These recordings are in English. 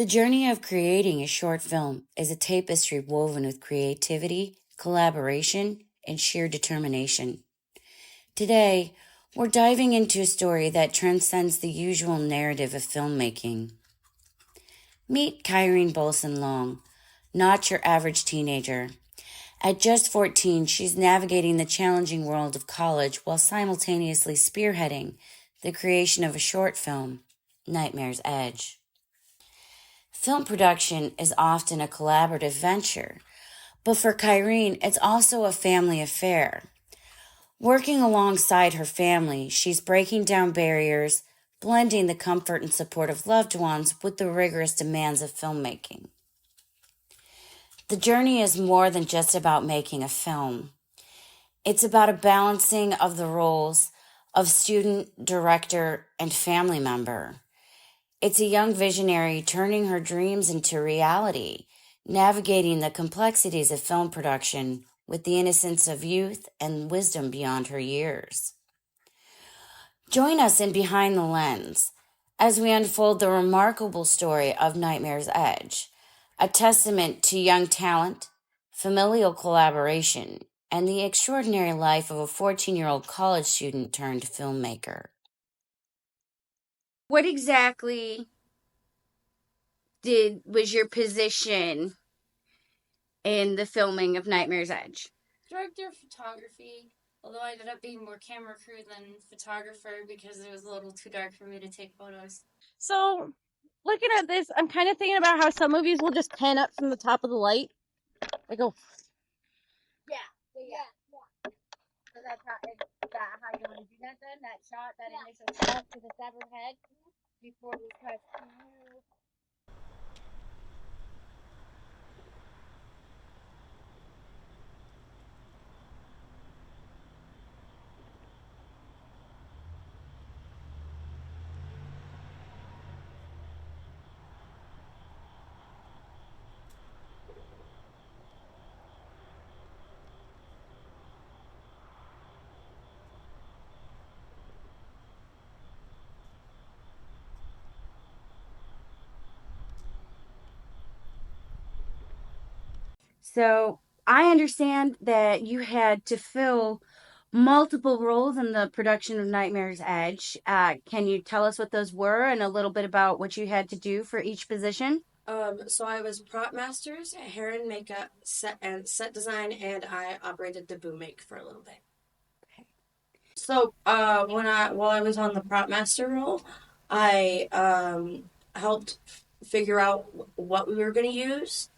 The journey of creating a short film is a tapestry woven with creativity, collaboration, and sheer determination. Today, we're diving into a story that transcends the usual narrative of filmmaking. Meet Kyrene Bolson Long, not your average teenager. At just 14, she's navigating the challenging world of college while simultaneously spearheading the creation of a short film, Nightmare's Edge. Film production is often a collaborative venture, but for Kyrene, it's also a family affair. Working alongside her family, she's breaking down barriers, blending the comfort and support of loved ones with the rigorous demands of filmmaking. The journey is more than just about making a film. It's about a balancing of the roles of student, director, and family member. It's a young visionary turning her dreams into reality, navigating the complexities of film production with the innocence of youth and wisdom beyond her years. Join us in Behind the Lens as we unfold the remarkable story of Nightmare's Edge, a testament to young talent, familial collaboration, and the extraordinary life of a 14-year-old college student turned filmmaker. What exactly was your position in the filming of Nightmare's Edge? Director of photography, although I ended up being more camera crew than photographer because it was a little too dark for me to take photos. So, looking at this, I'm kind of thinking about how some movies will just pan up from the top of the light. They go. Yeah. So that's how you want to do that then? That shot, that initial shot to the severed head before we cut to. So I understand that you had to fill multiple roles in the production of Nightmare's Edge. Can you tell us what those were and a little bit about what you had to do for each position? So I was prop masters, hair and makeup, set design, and I operated the boom make for a little bit. So while I was on the prop master role, I helped figure out what we were going to use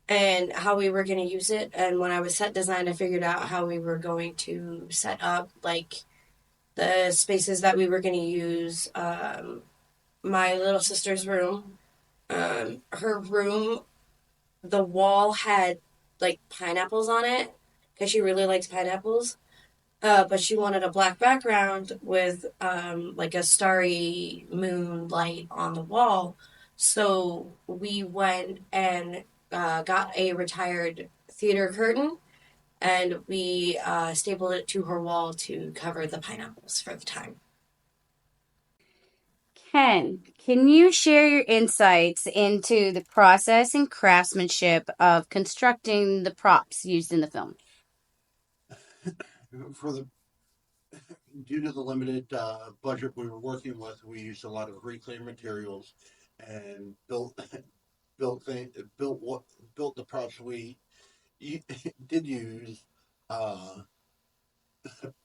and how we were going to use it. And when I was set design, I figured out how we were going to set up like the spaces that we were going to use. My little sister's room, her room, the wall had like pineapples on it because she really likes pineapples. But she wanted a black background with like a starry moonlight on the wall. So we went and got a retired theater curtain and we stapled it to her wall to cover the pineapples for the time. Ken, can you share your insights into the process and craftsmanship of constructing the props used in the film? For the Due to the limited budget we were working with, we used a lot of reclaimed materials and built thing, built what built the props we did use uh,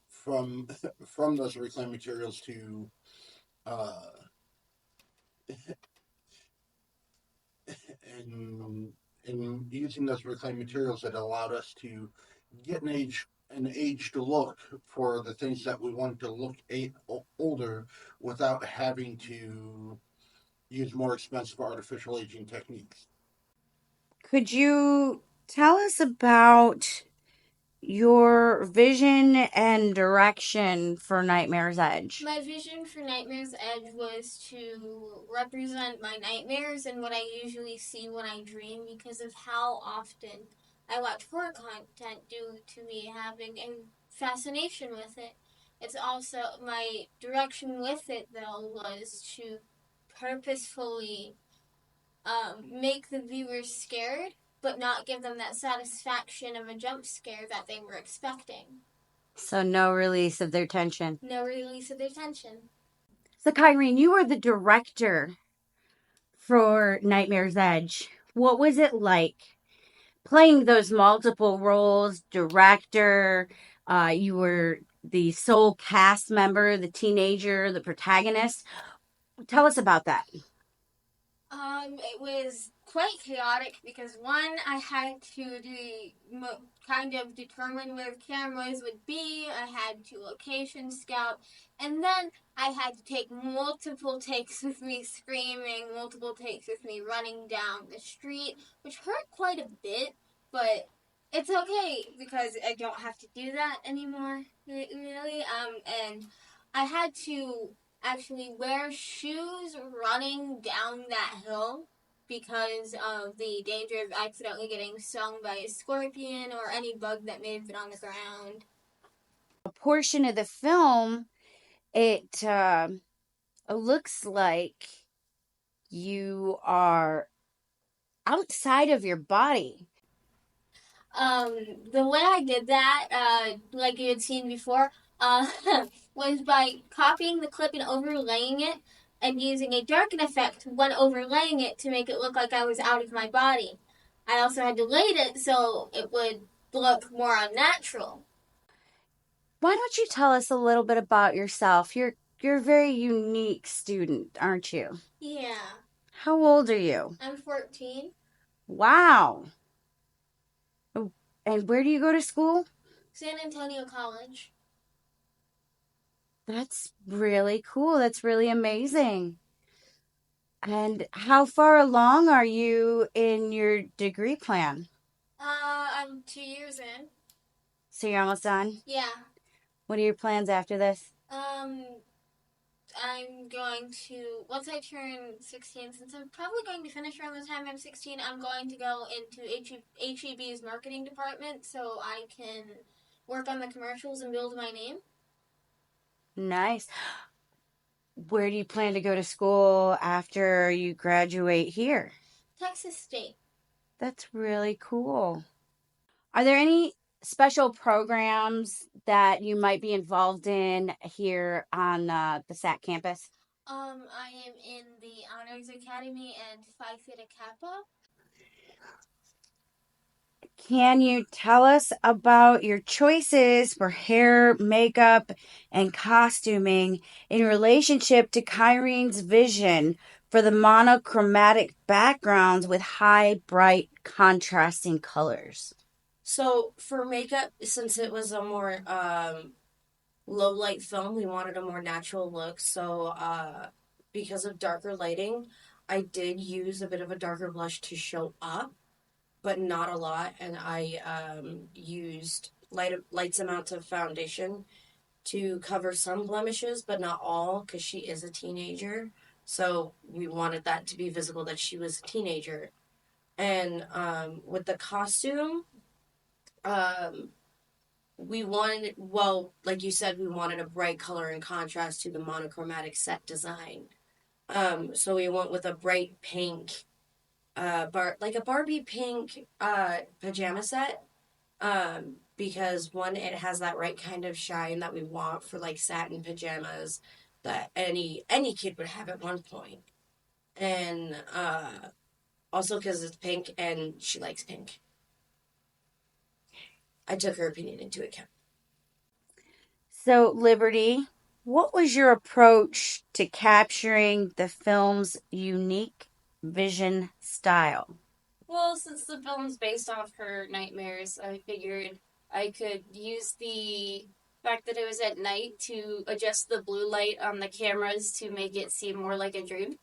from from those reclaimed materials to uh, and in using those reclaimed materials that allowed us to get an aged look for the things that we wanted to look older without having to use more expensive artificial aging techniques. Could you tell us about your vision and direction for Nightmare's Edge? My vision for Nightmare's Edge was to represent my nightmares and what I usually see when I dream because of how often I watch horror content due to me having a fascination with it. It's also my direction with it though was to purposefully make the viewers scared, but not give them that satisfaction of a jump scare that they were expecting. So no release of their tension. No release of their tension. So Kyrene, you were the director for Nightmare's Edge. What was it like playing those multiple roles? Director, you were the sole cast member, the teenager, the protagonist. Tell us about that. It was quite chaotic because one, I had to kind of determine where cameras would be. I had to location scout, and then I had to take multiple takes with me screaming, multiple takes with me running down the street, which hurt quite a bit, but it's okay because I don't have to do that anymore. Really, and I had to actually wear shoes running down that hill because of the danger of accidentally getting stung by a scorpion or any bug that may have been on the ground. A portion of the film, it looks like you are outside of your body. Um, the way I did that, like you had seen before, uh, was by copying the clip and overlaying it and using a darken effect when overlaying it to make it look like I was out of my body. I also had delayed it so it would look more unnatural. Why don't you tell us a little bit about yourself? You're a very unique student, aren't you? Yeah. How old are you? I'm 14. Wow. Oh, and where do you go to school? San Antonio College. That's really cool. That's really amazing. And how far along are you in your degree plan? I'm 2 years in. So you're almost done? Yeah. What are your plans after this? I'm going to, once I turn 16, since I'm probably going to finish around the time I'm 16, I'm going to go into HEB's marketing department so I can work on the commercials and build my name. Nice. Where do you plan to go to school after you graduate here? Texas State. That's really cool. Are there any special programs that you might be involved in here on the SAC campus? I am in the Honors Academy and Phi Theta Kappa. Can you tell us about your choices for hair, makeup, and costuming in relationship to Kyrene's vision for the monochromatic backgrounds with high, bright, contrasting colors? So for makeup, since it was a more low light film, we wanted a more natural look. So because of darker lighting, I did use a bit of a darker blush to show up, but not a lot. And I used lights amounts of foundation to cover some blemishes, but not all, because she is a teenager. So we wanted that to be visible that she was a teenager. And with the costume, um, we wanted, well, like you said, we wanted a bright color in contrast to the monochromatic set design. So we went with a bright pink, like a Barbie pink pajama set. Because one, it has that right kind of shine that we want for like satin pajamas that any kid would have at one point. And also because it's pink and she likes pink. I took her opinion into account. So, Liberty, what was your approach to capturing the film's unique vision style? Well, since the film's based off her nightmares, I figured I could use the fact that it was at night to adjust the blue light on the cameras to make it seem more like a dream.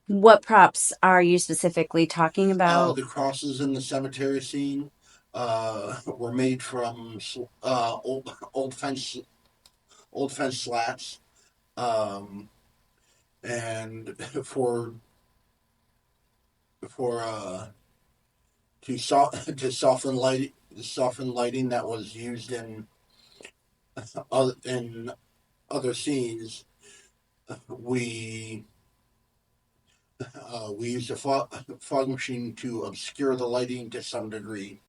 What props are you specifically talking about? The crosses in the cemetery scene were made from old fence slats, um, and for to soften lighting that was used in other scenes. We We used a fog machine to obscure the lighting to some degree.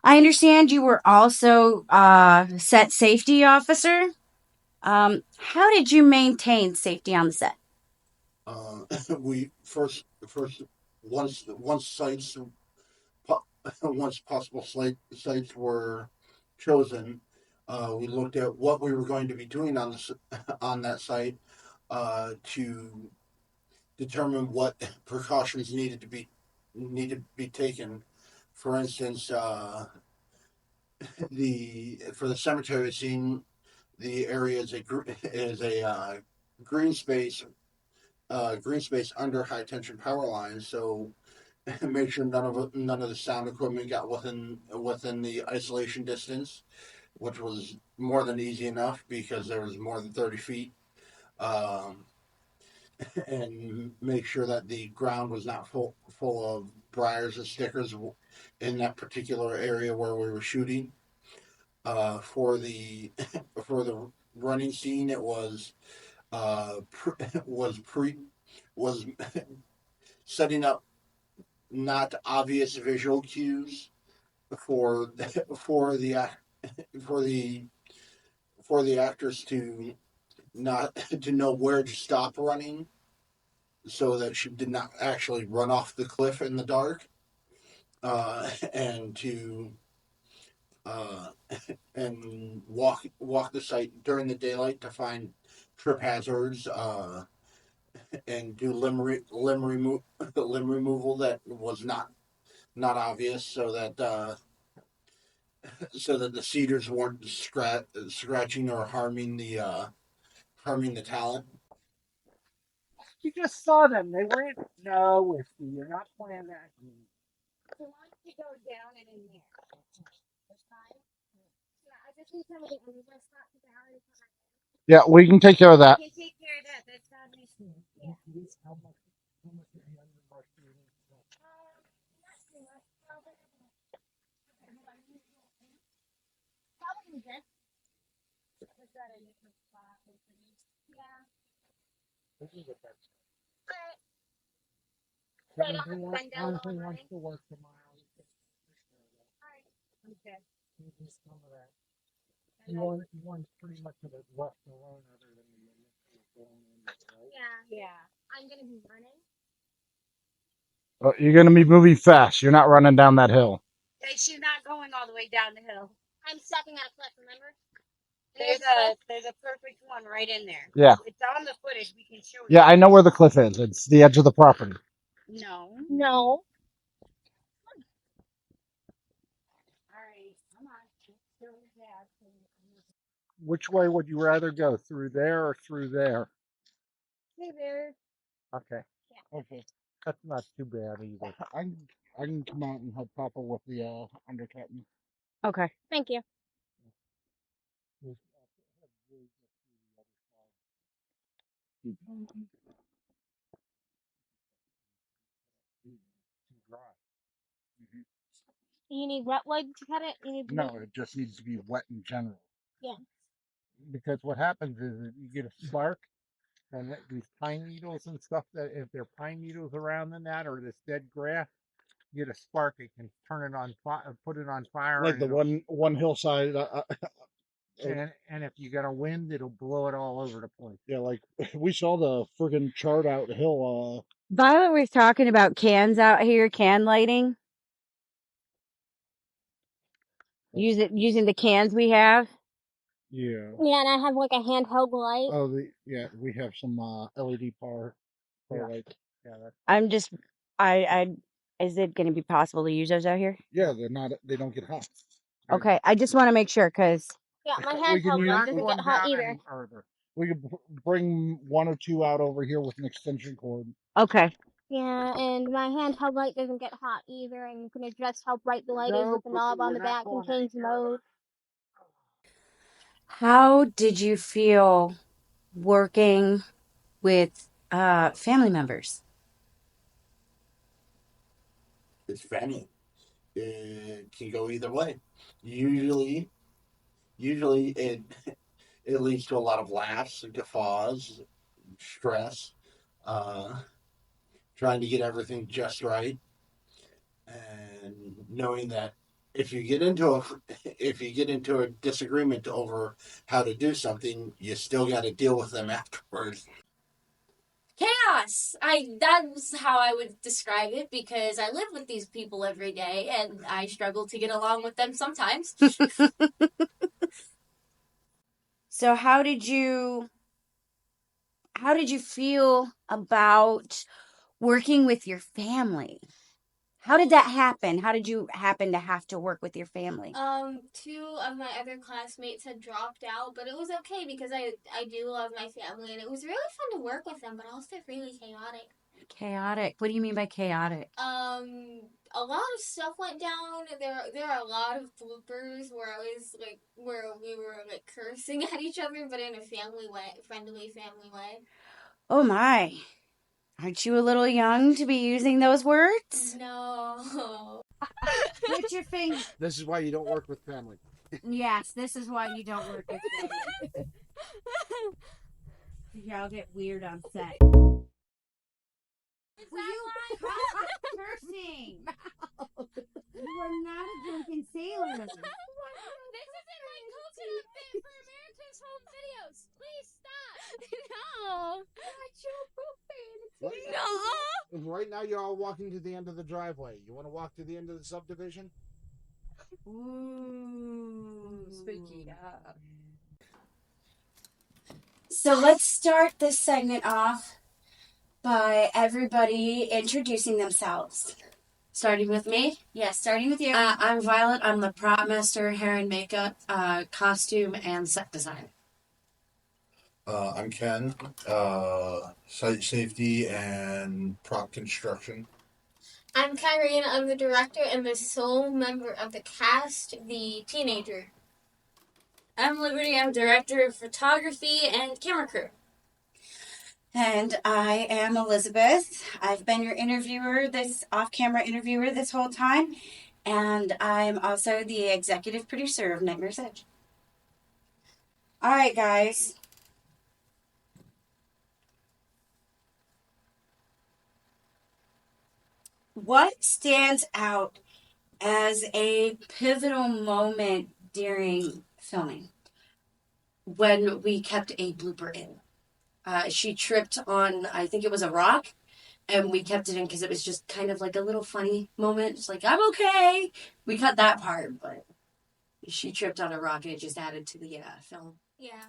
I understand you were also set safety officer. How did you maintain safety on the set? We first once sites once possible sites were chosen, we looked at what we were going to be doing on on that site to determine what precautions needed to be taken. For instance, the for the cemetery scene, the area is a green space under high tension power lines. So make sure none of the sound equipment got within the isolation distance, which was more than easy enough because there was more than 30 feet. Um, and make sure that the ground was not full of briars and stickers in that particular area where we were shooting. For the for the running scene, it was was pre was setting up not obvious visual cues for for the for the for the actors to not to know where to stop running so that she did not actually run off the cliff in the dark, and to uh, and walk the site during the daylight to find trip hazards, and do limb removal that was not obvious, so that the cedars weren't scratching or harming the talent. You just saw them. They were in. No, Whiskey, you're not playing that game. So why don't you go down and in there? That's fine. Yeah, I just need somebody to just stop the down. Yeah, we can take care of that. We can take care of that. That's not an issue. Yeah. How much do you need? Not too much. Probably just. Is that a different spot? Yeah. But honestly wants to work tomorrow. Alright. Okay. You just tell me that. You want pretty much of it left alone other than the initial going in, right? Yeah. Yeah. I'm gonna be running. You're gonna be moving fast. You're not running down that hill. She's not going all the way down the hill. I'm stepping on a cliff, remember? There's a perfect one right in there. Yeah. It's on the footage. We can show you. Yeah, I know where the cliff is. It's the edge of the property. No. No. All right, come on. Which way would you rather go? Through there or through there? Through there. Okay. Yeah. Okay. That's not too bad either. I can come out and help Papa with the undercutting. Okay. Thank you. You need wet wood to cut it? No, it just needs to be wet in general. Yeah. Because what happens is that you get a spark, and these pine needles and stuff, that if there are pine needles around in that or this dead grass, you get a spark, it can turn it on fire, put it on fire. Like the one hillside. And if you got a wind, it'll blow it all over the place. Yeah, like we saw the friggin' chart out hill. Violet was talking about cans out here, can lighting. Using the cans we have. Yeah. Yeah, and I have like a handheld light. Oh, we have some LED power lights. Yeah. I'm just, I, is it going to be possible to use those out here? Yeah, they don't get hot. Okay, I just want to make sure because. Yeah, my handheld light doesn't get hot either. We could bring one or two out over here with an extension cord. Okay. Yeah, and my handheld light doesn't get hot either, and you can adjust how bright the light is with the knob on the back and change the mode. How did you feel working with family members? It's funny. It can go either way. Usually, usually it leads to a lot of laughs, guffaws, stress. Uh, trying to get everything just right, and knowing that if you get into a disagreement over how to do something, you still got to deal with them afterwards. Chaos. That's how I would describe it, because I live with these people every day and I struggle to get along with them sometimes. So how did you feel about working with your family? How did that happen? How did you happen to have to work with your family? Two of my other classmates had dropped out, but it was okay because I do love my family, and it was really fun to work with them, but also really chaotic. Chaotic. What do you mean by chaotic? A lot of stuff went down. There are a lot of bloopers where where we were like cursing at each other, but in a friendly family way. Oh my. Aren't you a little young to be using those words? No. Put your finger. This is why you don't work with family. Yes, this is why you don't work with family. Y'all get weird on set. Is Will you stop cursing? You are not a drunken sailor. This isn't my coconut bit for America's Home Videos. Please stop. No. And right now, you're all walking to the end of the driveway. You want to walk to the end of the subdivision? Ooh, Spooky. So let's start this segment off by everybody introducing themselves. Starting with me. Yes, starting with you. I'm Violet. I'm the prop master, hair and makeup, costume, and set design. I'm Ken, site safety and prop construction. I'm Kyrene. I'm the director and the sole member of the cast, the teenager. I'm Liberty. I'm director of photography and camera crew. And I am Elizabeth. I've been your interviewer, this off-camera interviewer this whole time. And I'm also the executive producer of Nightmare's Edge. All right, guys. What stands out as a pivotal moment during filming? When we kept a blooper in, she tripped on, I think it was a rock, and we kept it in because it was just kind of like a little funny moment. It's like, I'm okay. We cut that part, but she tripped on a rock and it just added to the film. Yeah.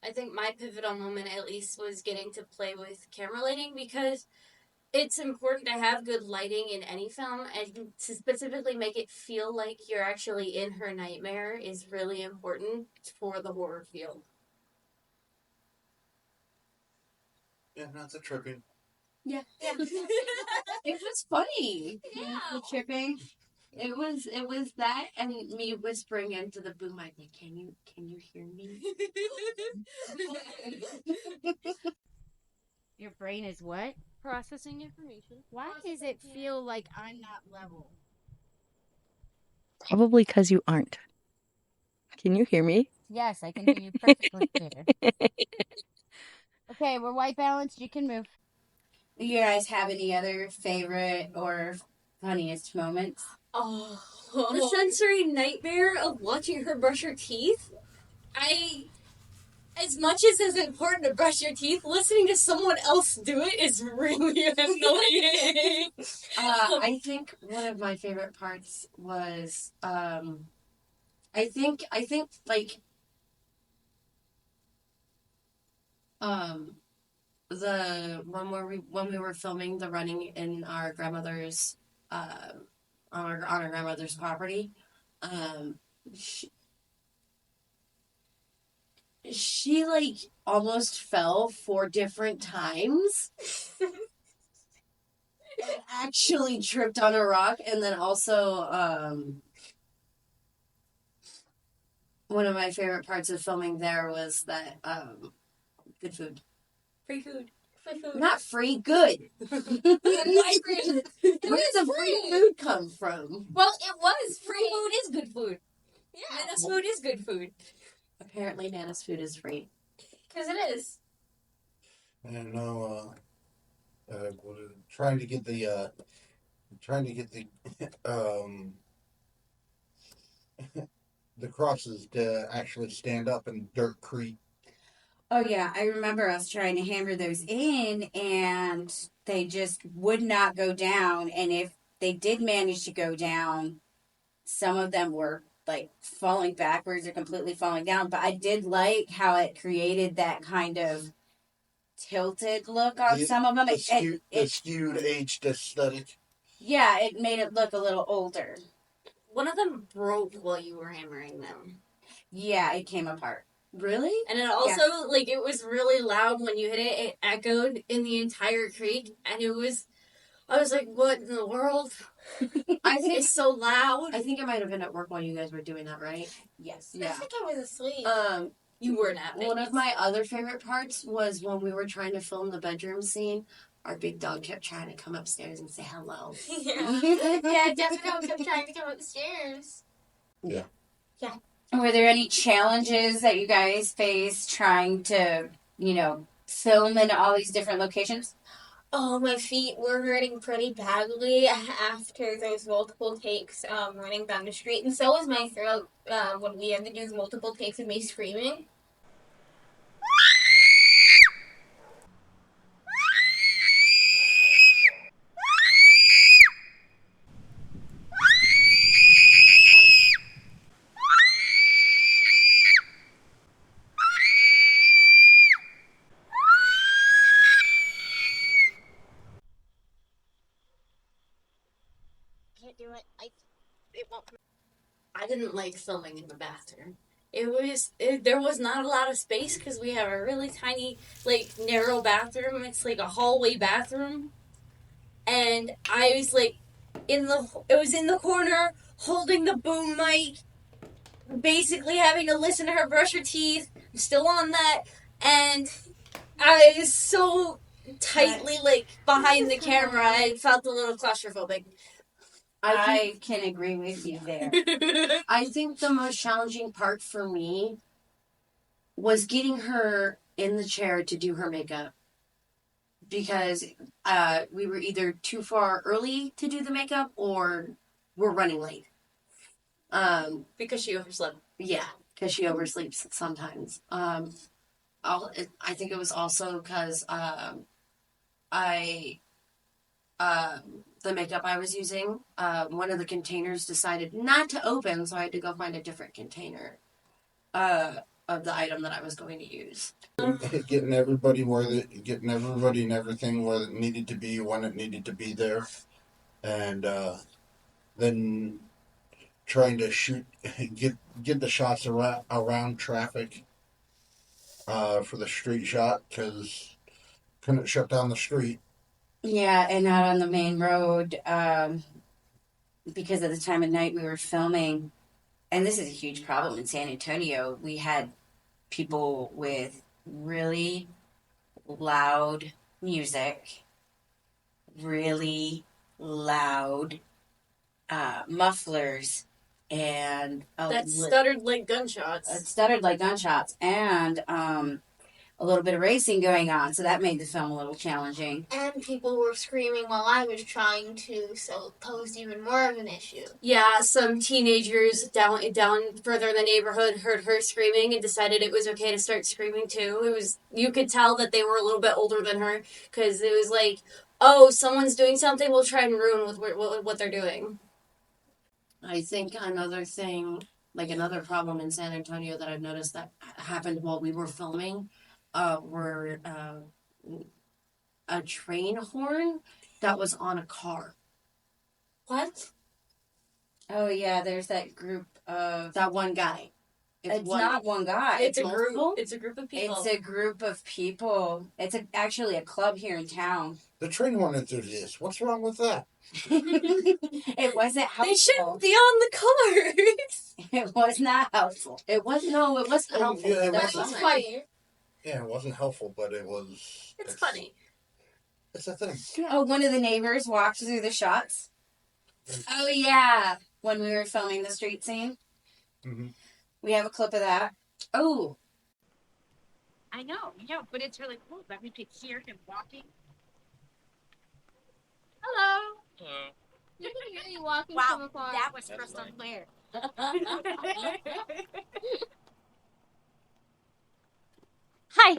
I think my pivotal moment, at least, was getting to play with camera lighting, because it's important to have good lighting in any film, and to specifically make it feel like you're actually in her nightmare is really important for the horror field. Yeah, not the tripping. Yeah. It was funny. Yeah. The tripping. It was that and me whispering into the boom mic, like, can you hear me? Your brain is what? Processing information. Why does it feel like I'm not level? Probably because you aren't. Can you hear me? Yes, I can hear you perfectly clear. Okay, we're white balanced. You can move. Do you guys have any other favorite or funniest moments? Oh, the sensory nightmare of watching her brush her teeth. As much as it's important to brush your teeth, listening to someone else do it is really annoying. I think one of my favorite parts was, I think like, the when we were filming the running in our grandmother's, on our grandmother's property, she like almost fell 4 different times. And actually tripped on a rock, and then also, one of my favorite parts of filming there was that, good food. Free food. Not free, good. Where does the free food come from? Well, it was free. Food is good food. Yeah. Nana's food is good food. Apparently, Nana's food is free. Because it is. And now, trying to get the the crosses to actually stand up in Dirt Creek. Oh, yeah. I remember us trying to hammer those in, and they just would not go down. And if they did manage to go down, some of them were like falling backwards or completely falling down. But I did like how it created that kind of tilted look on some of them. The skewed aged aesthetic. Yeah, it made it look a little older. One of them broke while you were hammering them. Yeah, it came apart. Really? And it also, like, it was really loud when you hit it. It echoed in the entire creek. And it was, I was like, what in the world? I think It's so loud. I think I might have been at work while you guys were doing that, right? yes. I think I was asleep. You were not. One of my other favorite parts was when we were trying to film the bedroom scene. Our big dog kept trying to come upstairs and say hello. Yeah, Jessica kept trying to come upstairs. Yeah. Yeah. Were there any challenges that you guys faced trying to, film in all these different locations? Oh, my feet were hurting pretty badly after those multiple takes running down the street. And so was my throat when we had to do multiple takes of me screaming. Can't do it. It won't. I didn't like filming in the bathroom. There was not a lot of space because we have a really tiny, like, narrow bathroom. It's like a hallway bathroom. And I was like, it was in the corner, holding the boom mic, basically having to listen to her brush her teeth. I'm still on that. And I was so tightly, like, behind the camera, I felt a little claustrophobic. I can agree with you there. I think the most challenging part for me was getting her in the chair to do her makeup. Because we were either too far early to do the makeup or we're running late. Because she overslept. Yeah, because she oversleeps sometimes. I think it was also because the makeup I was using, one of the containers decided not to open, so I had to go find a different container of the item that I was going to use. Getting everybody and everything where it needed to be when it needed to be there, and then trying to get the shots around traffic for the street shot because couldn't shut down the street. Yeah, and not on the main road because at the time of night we were filming, and this is a huge problem in San Antonio. We had people with really loud music, really loud mufflers, and That stuttered like gunshots. and a little bit of racing going on, so that made the film a little challenging. And people were screaming while I was trying to, so it posed even more of an issue. Yeah, some teenagers down further in the neighborhood heard her screaming and decided it was okay to start screaming too. You could tell that they were a little bit older than her because it was like, oh, someone's doing something, we'll try and ruin what they're doing. I think another problem in San Antonio that I've noticed that happened while we were filming were a train horn that was on a car. What? Oh yeah, there's that group of That one guy. It's not one guy. It's a multiple? group. It's a group of people. It's a group of people. It's actually a club here in town. The train horn enthusiast. What's wrong with that? It wasn't helpful. They shouldn't be on the cars. It was not helpful. It wasn't helpful. Yeah, it That wasn't. was funny. Yeah, it wasn't helpful, but it was. It's funny. It's a thing. Oh, one of the neighbors walked through the shots. Oh yeah, when we were filming the street scene. Mm-hmm. We have a clip of that. Oh, I know, but it's really cool that we could hear him walking. Hello. Hello. You can hear you walking Wow, from afar. that was crystal clear. Hi.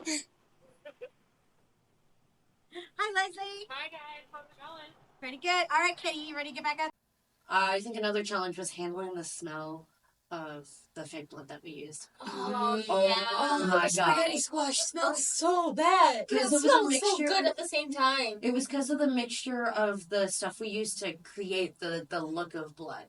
Hi, Leslie. Hi guys, how's it going? Pretty good. All right, Kitty, you ready to get back up? I think another challenge was handling the smell of the fake blood that we used. Oh, yeah. Oh my god. Spaghetti squash smells so bad. It smells so good at the same time. It was because of the mixture of the stuff we used to create the look of blood.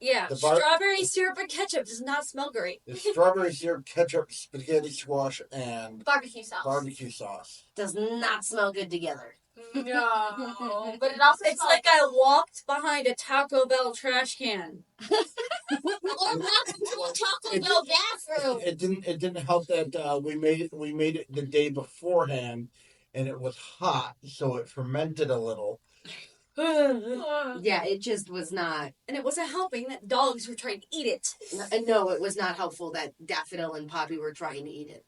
Yeah, strawberry syrup and ketchup does not smell great. It's strawberry syrup, ketchup, spaghetti squash, and Barbecue sauce. barbecue sauce. Does not smell good together. No, but it also It's smells like I walked behind a Taco Bell trash can. or walk into a Taco Bell bathroom. It didn't help that we made it the day beforehand, and it was hot, so it fermented a little. Yeah, it just was not. And it wasn't helping that dogs were trying to eat it. No, it was not helpful that Daffodil and Poppy were trying to eat it.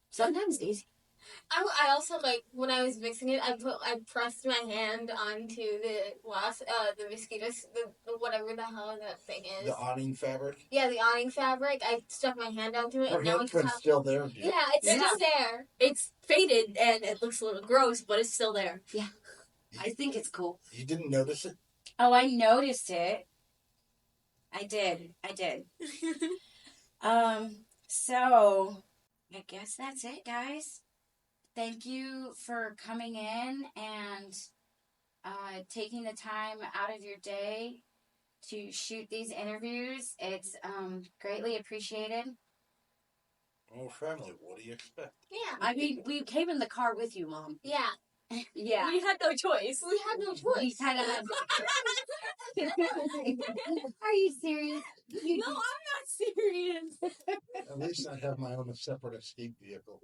Sometimes Daisy. I also like when I was mixing it. I pressed my hand onto the the mosquitoes, the whatever the hell that thing is. The awning fabric. Yeah, the awning fabric. I stuck my hand onto it. Her and now handprint's it's still there, dude. Yeah, it's still there. It's faded and it looks a little gross, but it's still there. Yeah, I think it's cool. You didn't notice it? oh, I noticed it. I did. So I guess that's it, guys. Thank you for coming in and taking the time out of your day to shoot these interviews. It's greatly appreciated. Oh, family, what do you expect? Yeah. I mean, we came in the car with you, Mom. Yeah. Yeah. We had no choice. We had no We choice. kind of had. Are you serious? No, I'm not serious. At least I have my own separate escape vehicle.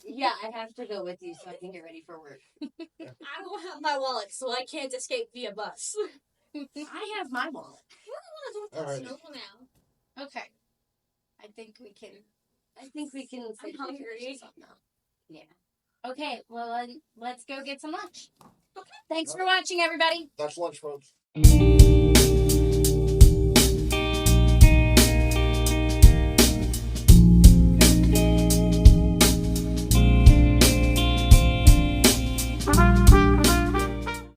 Yeah, I have to go with you so I can get ready for work. I don't have my wallet, so I can't escape via bus. I have my wallet. All right. Now. Okay. I think we can. I'm hungry. Yeah. Okay, well, let's go get some lunch. Okay. Thanks for watching, everybody. That's lunch, folks.